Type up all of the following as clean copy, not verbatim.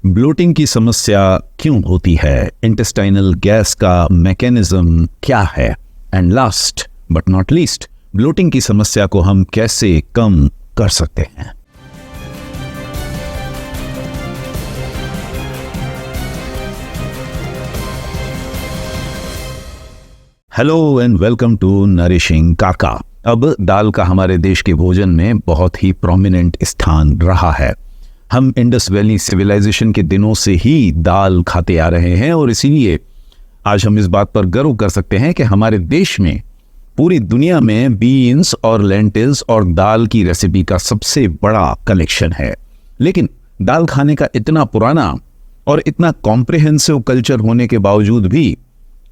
Bloating की समस्या क्यों होती है, इंटेस्टाइनल गैस का मैकेनिज्म क्या है, and last but not least, bloating की समस्या को हम कैसे कम कर सकते हैं। Hello and welcome to nourishing Kaka. अब दाल का हमारे देश के भोजन में बहुत ही प्रोमिनेंट स्थान रहा है। हम इंडस वैली सिविलाइजेशन के दिनों से ही दाल खाते आ रहे हैं और इसीलिए आज हम इस बात पर गर्व कर सकते हैं कि हमारे देश में पूरी दुनिया में बीन्स और लेंटिल्स और दाल की रेसिपी का सबसे बड़ा कलेक्शन है। लेकिन दाल खाने का इतना पुराना और इतना कॉम्प्रिहेंसिव कल्चर होने के बावजूद भी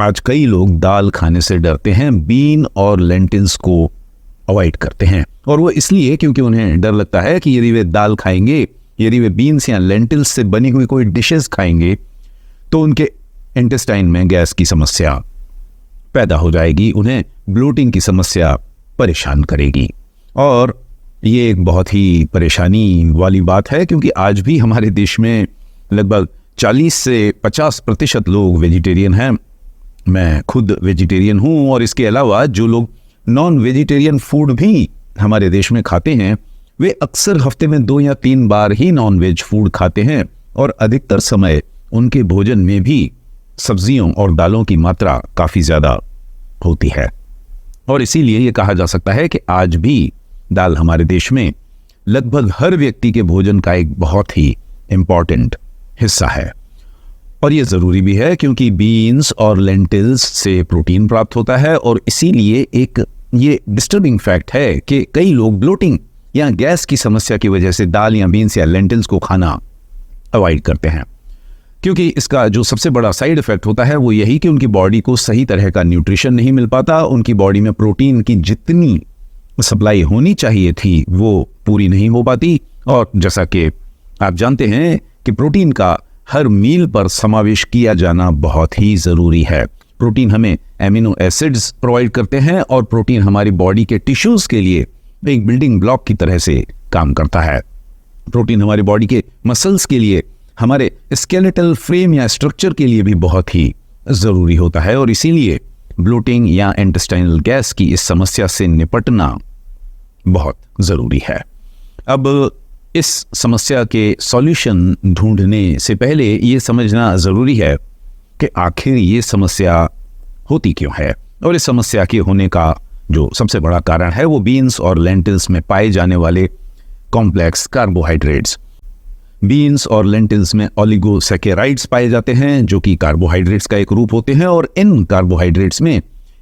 आज कई लोग दाल खाने से डरते हैं, बीन और लेंटिल्स को अवॉइड करते हैं। और वो इसलिए क्योंकि उन्हें डर लगता है कि यदि वे दाल खाएंगे, यदि वे बीन्स या लेंटिल्स से बनी हुई कोई डिशेस खाएंगे तो उनके इंटेस्टाइन में गैस की समस्या पैदा हो जाएगी, उन्हें ब्लोटिंग की समस्या परेशान करेगी। और ये एक बहुत ही परेशानी वाली बात है क्योंकि आज भी हमारे देश में लगभग 40 से 50% लोग वेजिटेरियन हैं। मैं खुद वेजिटेरियन हूं और इसके अलावा जो लोग नॉन वेजिटेरियन फूड भी हमारे देश में खाते हैं वे अक्सर हफ्ते में 2 या 3 बार ही नॉन वेज फूड खाते हैं और अधिकतर समय उनके भोजन में भी सब्जियों और दालों की मात्रा काफ़ी ज़्यादा होती है। और इसीलिए ये कहा जा सकता है कि आज भी दाल हमारे देश में लगभग हर व्यक्ति के भोजन का एक बहुत ही इम्पॉर्टेंट हिस्सा है। और ये ज़रूरी भी है क्योंकि बीन्स और लेंटिल्स से प्रोटीन प्राप्त होता है और इसीलिए एक ये डिस्टर्बिंग फैक्ट है कि कई लोग ब्लोटिंग या गैस की समस्या की वजह से दाल या बीन्स या लेंटिल्स को खाना अवॉइड करते हैं, क्योंकि इसका जो सबसे बड़ा साइड इफेक्ट होता है वो यही कि उनकी बॉडी को सही तरह का न्यूट्रिशन नहीं मिल पाता, उनकी बॉडी में प्रोटीन की जितनी सप्लाई होनी चाहिए थी वो पूरी नहीं हो पाती। और जैसा कि आप जानते हैं कि प्रोटीन का हर मील पर समावेश किया जाना बहुत ही ज़रूरी है। प्रोटीन हमें एमिनो एसिड्स प्रोवाइड करते हैं और प्रोटीन हमारी बॉडी के टिश्यूज़ के लिए एक बिल्डिंग ब्लॉक की तरह से काम करता है। प्रोटीन हमारी बॉडी के मसल्स के लिए, हमारे स्केलेटल फ्रेम या स्ट्रक्चर के लिए भी बहुत ही ज़रूरी होता है और इसीलिए ब्लोटिंग या इंटेस्टाइनल गैस की इस समस्या से निपटना बहुत ज़रूरी है। अब इस समस्या के सॉल्यूशन ढूंढने से पहले ये समझना ज़रूरी है कि आखिर ये समस्या होती क्यों है। और इस समस्या के होने का जो सबसे बड़ा कारण है वो बीन्स और लेंटिल्स में पाए जाने वाले कॉम्प्लेक्स कार्बोहाइड्रेट्स। बीन्स और लेंटिल्स में ओलिगोसैकेराइड्स पाए जाते हैं जो कि कार्बोहाइड्रेट्स का एक रूप होते हैं और इन कार्बोहाइड्रेट्स में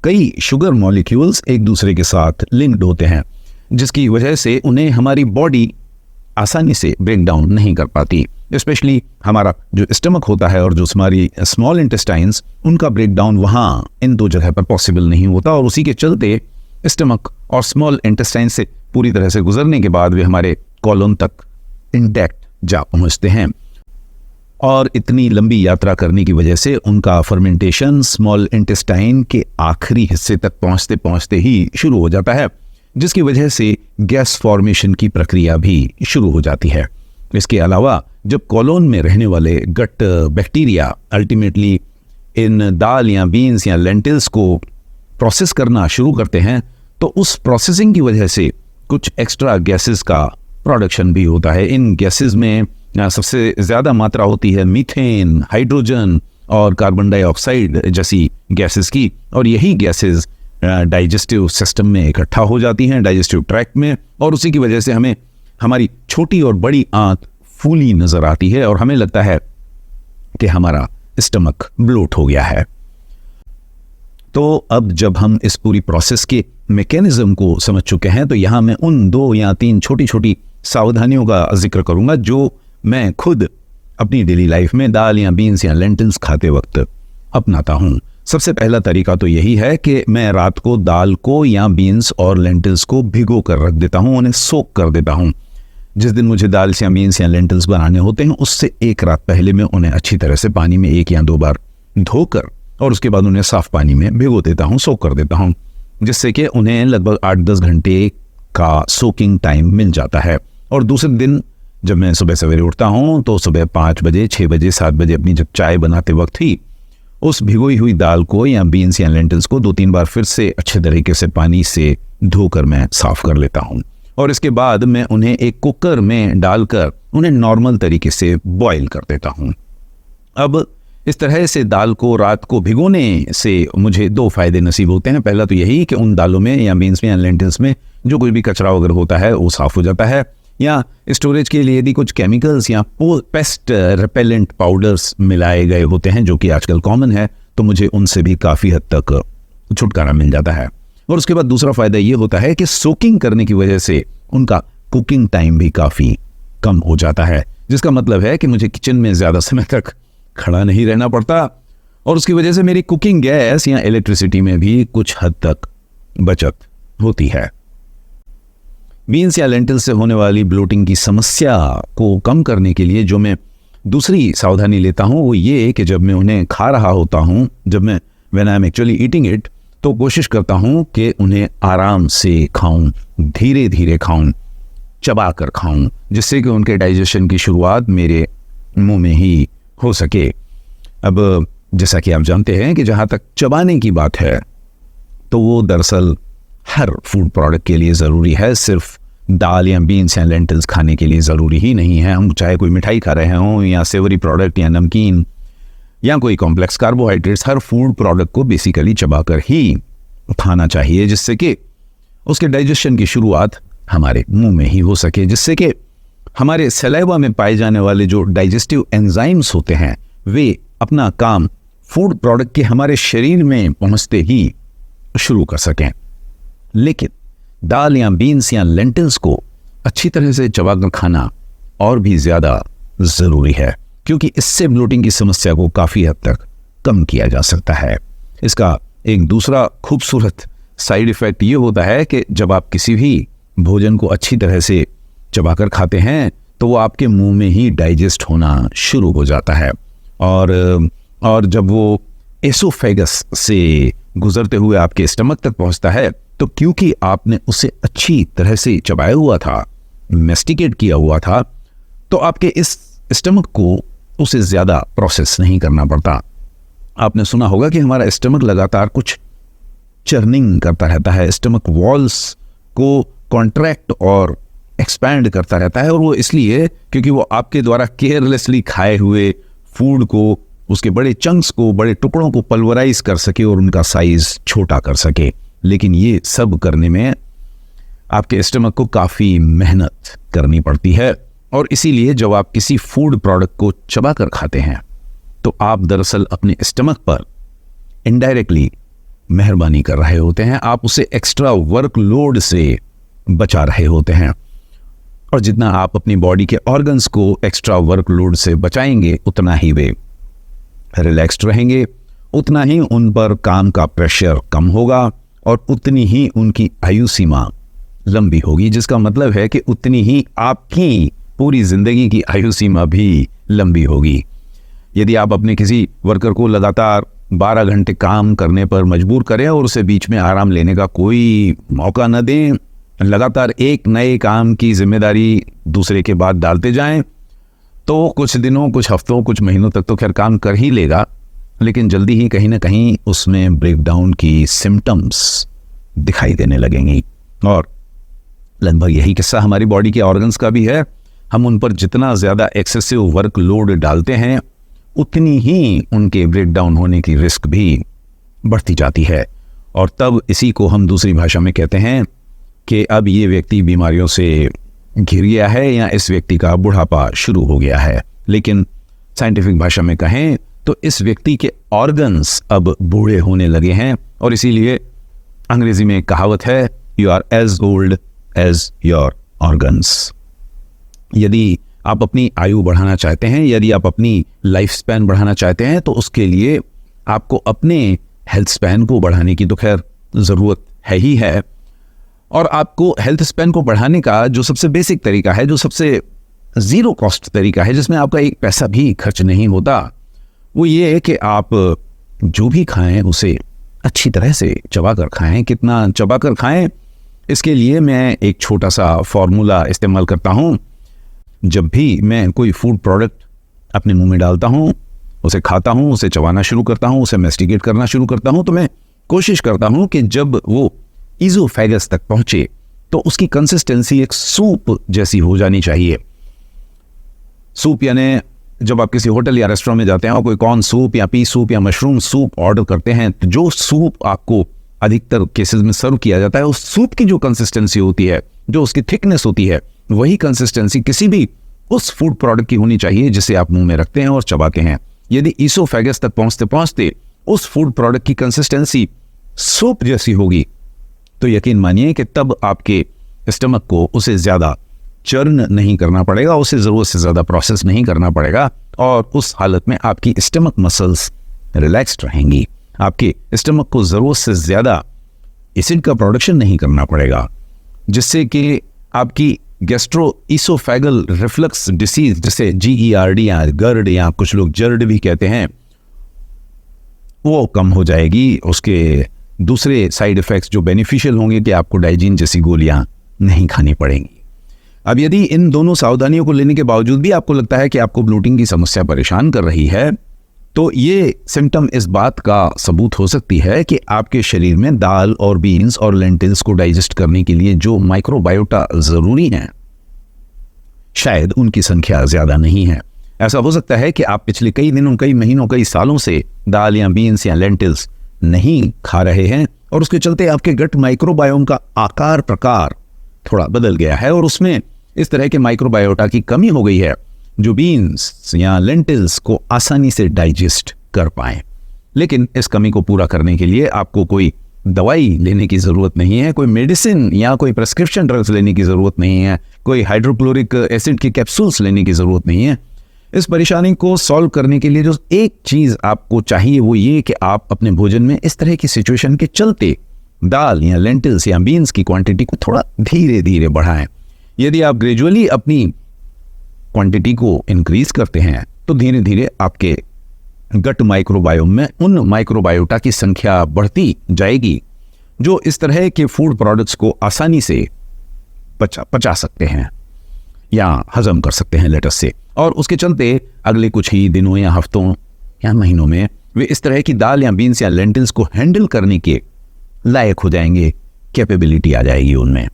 कई शुगर मॉलिक्यूल्स एक दूसरे के साथ लिंक्ड होते हैं जिसकी वजह से उन्हें हमारी बॉडी आसानी से ब्रेक डाउन नहीं कर पाती। स्पेशली हमारा जो स्टमक होता है और जो हमारी स्मॉल इंटेस्टाइन्स, उनका ब्रेक डाउन वहाँ इन 2 जगह पर पॉसिबल नहीं होता और उसी के चलते स्टमक और स्मॉल इंटेस्टाइन से पूरी तरह से गुजरने के बाद वे हमारे कॉलोन तक इंटैक्ट जा पहुँचते हैं। और इतनी लंबी यात्रा करने की वजह से उनका फर्मेंटेशन स्मॉल इंटेस्टाइन के आखिरी हिस्से तक पहुँचते पहुँचते ही शुरू हो जाता है, जिसकी वजह से गैस फॉर्मेशन की प्रक्रिया भी शुरू हो जाती है। इसके अलावा जब कॉलोन में रहने वाले गट बैक्टीरिया अल्टीमेटली इन दाल या बीन्स या लेंटिल्स को प्रोसेस करना शुरू करते हैं तो उस प्रोसेसिंग की वजह से कुछ एक्स्ट्रा गैसेस का प्रोडक्शन भी होता है। इन गैसेस में सबसे ज़्यादा मात्रा होती है मीथेन, हाइड्रोजन और कार्बन डाइऑक्साइड जैसी गैसेस की, और यही गैसेस डाइजेस्टिव सिस्टम में इकट्ठा हो जाती हैं, डाइजेस्टिव ट्रैक्ट में, और उसी की वजह से हमें हमारी छोटी और बड़ी आंत फूली नज़र आती है और हमें लगता है कि हमारा स्टमक ब्लोट हो गया है। तो अब जब हम इस पूरी प्रोसेस के मैकेनिज्म को समझ चुके हैं तो यहाँ मैं उन 2 या 3 छोटी छोटी सावधानियों का जिक्र करूँगा जो मैं खुद अपनी डेली लाइफ में दाल या बीन्स या लेंटिल्स खाते वक्त अपनाता हूँ। सबसे पहला तरीका तो यही है कि मैं रात को दाल को या बीन्स और लेंटिल्स को भिगो कर रख देता हूँ, उन्हें सोक कर देता हूँ। जिस दिन मुझे दाल या बीन्स या लेंटिल्स बनाने होते हैं उससे 1 रात पहले मैं उन्हें अच्छी तरह से पानी में 1 या 2 बार धोकर और उसके बाद उन्हें साफ पानी में भिगो देता हूँ, सोक कर देता हूँ, जिससे कि उन्हें लगभग 8-10 घंटे का सोकिंग टाइम मिल जाता है। और दूसरे दिन जब मैं सुबह सवेरे उठता हूँ तो सुबह 5 बजे, 6 बजे, 7 बजे अपनी जब चाय बनाते वक्त ही उस भिगोई हुई दाल को या बीन्स या लेंटिल्स को 2-3 बार फिर से अच्छे तरीके से पानी से धोकर मैं साफ कर लेता हूँ और इसके बाद मैं उन्हें एक कुकर में डालकर उन्हें नॉर्मल तरीके से बॉईल कर देता हूँ। अब इस तरह से दाल को रात को भिगोने से मुझे 2 फायदे नसीब होते हैं। पहला तो यही कि उन दालों में या बीन्स में या लेंटिल्स में जो कुछ भी कचरा वगैरह होता है वो साफ हो जाता है, या स्टोरेज के लिए यदि कुछ केमिकल्स या पेस्ट रिपेलेंट पाउडर्स मिलाए गए होते हैं जो कि आजकल कॉमन है, तो मुझे उनसे भी काफ़ी हद तक छुटकारा मिल जाता है। और उसके बाद दूसरा फायदा ये होता है कि सोकिंग करने की वजह से उनका कुकिंग टाइम भी काफ़ी कम हो जाता है, जिसका मतलब है कि मुझे किचन में ज़्यादा समय तक खड़ा नहीं रहना पड़ता और उसकी वजह से मेरी कुकिंग गैस या इलेक्ट्रिसिटी में भी कुछ हद तक बचत होती है। बीन्स या लेंटिल से होने वाली ब्लोटिंग की समस्या को कम करने के लिए जो मैं दूसरी सावधानी लेता हूँ वो ये कि जब मैं उन्हें खा रहा होता हूँ, जब मैं when I am actually eating it, तो कोशिश करता हूँ कि उन्हें आराम से खाऊं, धीरे धीरे खाऊं, चबा कर खाऊं, जिससे कि उनके डाइजेशन की शुरुआत मेरे मुंह में ही हो सके। अब जैसा कि आप जानते हैं कि जहाँ तक चबाने की बात है तो वो दरअसल हर फूड प्रोडक्ट के लिए ज़रूरी है, सिर्फ दाल या बीन्स या लेंटिल्स खाने के लिए ज़रूरी ही नहीं है। हम चाहे कोई मिठाई खा रहे हों या सेवरी प्रोडक्ट या नमकीन या कोई कॉम्प्लेक्स कार्बोहाइड्रेट्स, हर फूड प्रोडक्ट को बेसिकली चबाकर ही खाना चाहिए, जिससे कि उसके डाइजेशन की शुरुआत हमारे मुंह में ही हो सके, जिससे कि हमारे सलाइवा में पाए जाने वाले जो डाइजेस्टिव एंजाइम्स होते हैं वे अपना काम फूड प्रोडक्ट के हमारे शरीर में पहुंचते ही शुरू कर सकें। लेकिन दाल या बीन्स या लेंटिल्स को अच्छी तरह से चबाकर खाना और भी ज़्यादा ज़रूरी है, क्योंकि इससे ब्लोटिंग की समस्या को काफ़ी हद तक कम किया जा सकता है। इसका एक दूसरा खूबसूरत साइड इफ़ेक्ट ये होता है कि जब आप किसी भी भोजन को अच्छी तरह से चबाकर खाते हैं तो वो आपके मुंह में ही डाइजेस्ट होना शुरू हो जाता है और जब वो एसोफेगस से गुजरते हुए आपके स्टमक तक पहुंचता है तो क्योंकि आपने उसे अच्छी तरह से चबाया हुआ था, मेस्टिकेट किया हुआ था, तो आपके इस स्टमक को उसे ज़्यादा प्रोसेस नहीं करना पड़ता। आपने सुना होगा कि हमारा स्टमक लगातार कुछ चर्निंग करता रहता है, स्टमक वॉल्स को कॉन्ट्रैक्ट और एक्सपैंड करता रहता है, और वो इसलिए क्योंकि वो आपके द्वारा केयरलेसली खाए हुए फूड को, उसके बड़े चंक्स को, बड़े टुकड़ों को पल्वराइज कर सके और उनका साइज छोटा कर सके। लेकिन ये सब करने में आपके स्टमक को काफ़ी मेहनत करनी पड़ती है, और इसीलिए जब आप किसी फूड प्रोडक्ट को चबा कर खाते हैं तो आप दरअसल अपने स्टमक पर इनडायरेक्टली मेहरबानी कर रहे होते हैं, आप उसे एक्स्ट्रा वर्कलोड से बचा रहे होते हैं। और जितना आप अपनी बॉडी के ऑर्गन्स को एक्स्ट्रा वर्कलोड से बचाएंगे उतना ही वे रिलैक्स्ड रहेंगे, उतना ही उन पर काम का प्रेशर कम होगा और उतनी ही उनकी आयु सीमा लंबी होगी, जिसका मतलब है कि उतनी ही आपकी पूरी जिंदगी की आयु सीमा भी लंबी होगी। यदि आप अपने किसी वर्कर को लगातार 12 घंटे काम करने पर मजबूर करें और उसे बीच में आराम लेने का कोई मौका न दें, लगातार एक नए काम की जिम्मेदारी दूसरे के बाद डालते जाएं, तो कुछ दिनों, कुछ हफ्तों, कुछ महीनों तक तो खैर काम कर ही लेगा, लेकिन जल्दी ही कहीं ना कहीं उसमें ब्रेकडाउन की सिम्टम्स दिखाई देने लगेंगी। और लगभग यही किस्सा हमारी बॉडी के ऑर्गन्स का भी है। हम उन पर जितना ज़्यादा एक्सेसिव वर्कलोड डालते हैं उतनी ही उनके ब्रेकडाउन होने की रिस्क भी बढ़ती जाती है, और तब इसी को हम दूसरी भाषा में कहते हैं कि अब ये व्यक्ति बीमारियों से घिर गया है या इस व्यक्ति का बुढ़ापा शुरू हो गया है। लेकिन साइंटिफिक भाषा में कहें तो इस व्यक्ति के ऑर्गन्स अब बूढ़े होने लगे हैं, और इसीलिए अंग्रेजी में एक कहावत है, you are as old as your organs. यदि आप अपनी आयु बढ़ाना चाहते हैं, यदि आप अपनी लाइफ स्पैन बढ़ाना चाहते हैं, तो उसके लिए आपको अपने हेल्थ स्पैन को बढ़ाने की तो खैर ज़रूरत है ही है। और आपको हेल्थ स्पैन को बढ़ाने का जो सबसे बेसिक तरीका है, जो सबसे ज़ीरो कॉस्ट तरीका है, जिसमें आपका एक पैसा भी खर्च नहीं होता, वो ये है कि आप जो भी खाएं उसे अच्छी तरह से चबा कर खाएं। कितना चबा कर खाएं, इसके लिए मैं एक छोटा सा फॉर्मूला इस्तेमाल करता हूँ। जब भी मैं कोई फूड प्रोडक्ट अपने मुंह में डालता हूँ, उसे खाता हूँ, उसे चबाना शुरू करता हूँ, उसे मैस्टिकेट करना शुरू करता हूँ, तो मैं कोशिश करता हूँ कि जब वो ईज़ोफेगस तक पहुंचे तो उसकी कंसिस्टेंसी एक सूप जैसी हो जानी चाहिए। सूप यानी जब आप किसी होटल या रेस्टोरेंट में जाते हैं और कोई कॉर्न सूप या पी सूप या मशरूम सूप ऑर्डर करते हैं, तो जो सूप आपको अधिकतर केसेस में सर्व किया जाता है, उस सूप की जो कंसिस्टेंसी होती है, जो उसकी थिकनेस होती है, वही कंसिस्टेंसी किसी भी उस फूड प्रोडक्ट की होनी चाहिए जिसे आप मुंह में रखते हैं और चबाते हैं। यदि ईसोफेगस तक पहुंचते पहुंचते उस फूड प्रोडक्ट की कंसिस्टेंसी सूप जैसी होगी, तो यकीन मानिए कि तब आपके स्टमक को उसे ज़्यादा चर्न नहीं करना पड़ेगा, उसे ज़रूरत से ज़्यादा प्रोसेस नहीं करना पड़ेगा, और उस हालत में आपकी स्टमक मसल्स रिलैक्स्ड रहेंगी। आपके स्टमक को ज़रूरत से ज़्यादा एसिड का प्रोडक्शन नहीं करना पड़ेगा, जिससे कि आपकी गैस्ट्रोइसोफेगल रिफ्लक्स डिसीज, जिसे GERD या गर्ड या कुछ लोग जर्ड भी कहते हैं, वो कम हो जाएगी। उसके दूसरे साइड इफ़ेक्ट्स जो बेनिफिशियल होंगे कि आपको डाइजीन जैसी गोलियां नहीं खानी पड़ेंगी। अब यदि इन दोनों सावधानियों को लेने के बावजूद भी आपको लगता है कि आपको ब्लोटिंग की समस्या परेशान कर रही है, तो ये सिम्टम इस बात का सबूत हो सकती है कि आपके शरीर में दाल और बीन्स और लेंटिल्स को डाइजेस्ट करने के लिए जो माइक्रोबायोटा ज़रूरी हैं, शायद उनकी संख्या ज़्यादा नहीं है। ऐसा हो सकता है कि आप पिछले कई दिनों, कई महीनों, कई सालों से दाल या बीन्स या लेंटिल्स नहीं खा रहे हैं, और उसके चलते आपके गट माइक्रोबायोम का आकार प्रकार थोड़ा बदल गया है और उसमें इस तरह के माइक्रोबायोटा की कमी हो गई है जो बीन्स या लेंटिल्स को आसानी से डाइजेस्ट कर पाएं। लेकिन इस कमी को पूरा करने के लिए आपको कोई दवाई लेने की ज़रूरत नहीं है, कोई मेडिसिन या कोई प्रेस्क्रिप्शन ड्रग्स लेने की ज़रूरत नहीं है, कोई हाइड्रोक्लोरिक एसिड की कैप्सूल्स लेने की ज़रूरत नहीं है। इस परेशानी को सॉल्व करने के लिए जो एक चीज़ आपको चाहिए वो ये कि आप अपने भोजन में इस तरह की सिचुएशन के चलते दाल या लेंटिल्स या बीन्स की क्वांटिटी को थोड़ा धीरे धीरे बढ़ाएं। यदि आप ग्रेजुअली अपनी क्वांटिटी को इंक्रीज करते हैं तो धीरे धीरे आपके गट माइक्रोबायोम में उन माइक्रोबायोटा की संख्या बढ़ती जाएगी जो इस तरह के फूड प्रोडक्ट्स को आसानी से पचा सकते हैं या हजम कर सकते हैं लेटस से, और उसके चलते अगले कुछ ही दिनों या हफ्तों या महीनों में वे इस तरह की दाल या बीन्स या लेंटिल्स को हैंडल करने के लायक हो जाएंगे, कैपेबिलिटी आ जाएगी उनमें।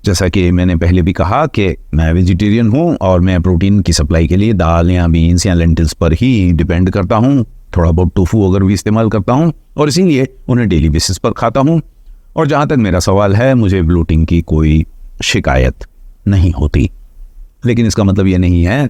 जैसा कि मैंने पहले भी कहा कि मैं वेजिटेरियन हूँ और मैं प्रोटीन की सप्लाई के लिए दाल या बीन्स या लेंटिल्स पर ही डिपेंड करता हूँ, थोड़ा बहुत टोफू अगर भी इस्तेमाल करता हूँ, और इसीलिए उन्हें डेली बेसिस पर खाता हूँ। और जहाँ तक मेरा सवाल है, मुझे ब्लोटिंग की कोई शिकायत नहीं होती। लेकिन इसका मतलब ये नहीं है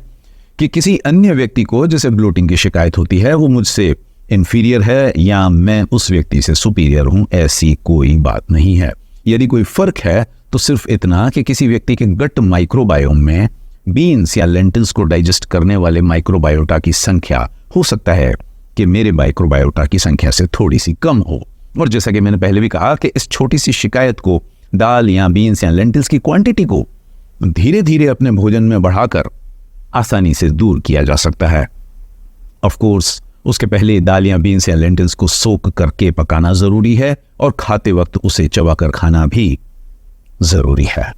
कि किसी अन्य व्यक्ति को जिसे ब्लोटिंग की शिकायत होती है वो मुझसे इन्फीरियर है या मैं उस व्यक्ति से सुपीरियर हूँ, ऐसी कोई बात नहीं है। यदि कोई फर्क है तो सिर्फ इतना कि किसी व्यक्ति के गट माइक्रोबायोम में बीन्स या लेंटिल्स को डाइजेस्ट करने वाले माइक्रोबायोटा की संख्या हो सकता है कि मेरे माइक्रोबायोटा की संख्या से थोड़ी सी कम हो। और जैसा कि मैंने पहले भी कहा कि इस छोटी सी शिकायत को, दाल या बीन्स या लेंटिल्स की क्वांटिटी को धीरे धीरे अपने भोजन में बढ़ाकर आसानी से दूर किया जा सकता है। ऑफ कोर्स उसके पहले दाल या बीन्स या लेंटिल्स को सोक करके पकाना जरूरी है और खाते वक्त उसे चबाकर खाना भी जरूरी है।